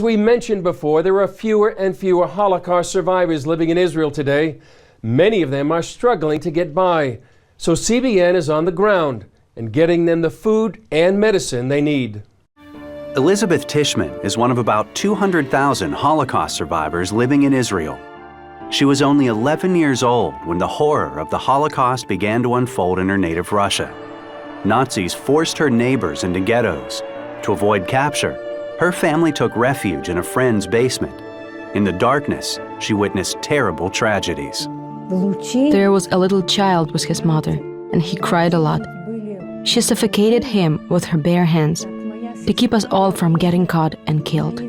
we mentioned before, there are fewer and fewer Holocaust survivors living in Israel today. Many of them are struggling to get by. So CBN is on the ground and getting them the food and medicine they need. Elisabeth Tishman is one of about 200,000 Holocaust survivors living in Israel. She was only 11 years old when the horror of the Holocaust began to unfold in her native Russia. Nazis forced her neighbors into ghettos. To avoid capture, her family took refuge in a friend's basement. In the darkness, she witnessed terrible tragedies. There was a little child with his mother, and he cried a lot. She suffocated him with her bare hands to keep us all from getting caught and killed.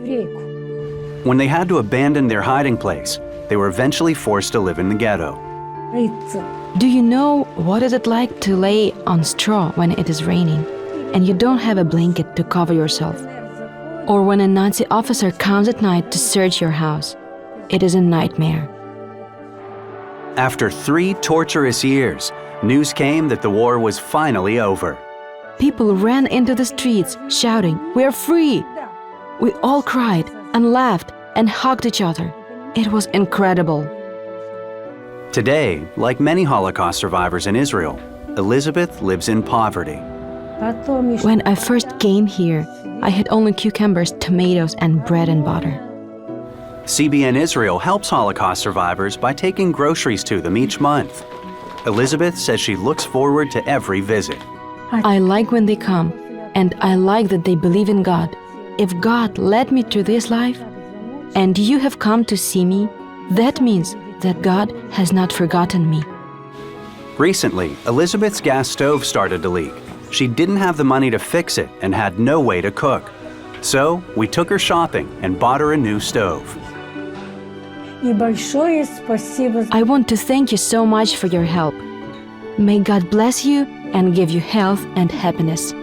When they had to abandon their hiding place, they were eventually forced to live in the ghetto. Do you know what is it like to lay on straw when it is raining and you don't have a blanket to cover yourself? Or when a Nazi officer comes at night to search your house? It is a nightmare. After 3 torturous years, news came that the war was finally over. People ran into the streets shouting, "We are free!" We all cried and laughed and hugged each other. It was incredible. Today, like many Holocaust survivors in Israel, Elisabeth lives in poverty. When I first came here, I had only cucumbers, tomatoes, and bread and butter. CBN Israel helps Holocaust survivors by taking groceries to them each month. Elisabeth says she looks forward to every visit. I like when they come, and I like that they believe in God. If God led me through this life, and you have come to see me, that means that God has not forgotten me. Recently, Elisabeth's gas stove started to leak. She didn't have the money to fix it and had no way to cook. So, we took her shopping and bought her a new stove. I want to thank you so much for your help. May God bless you and give you health and happiness.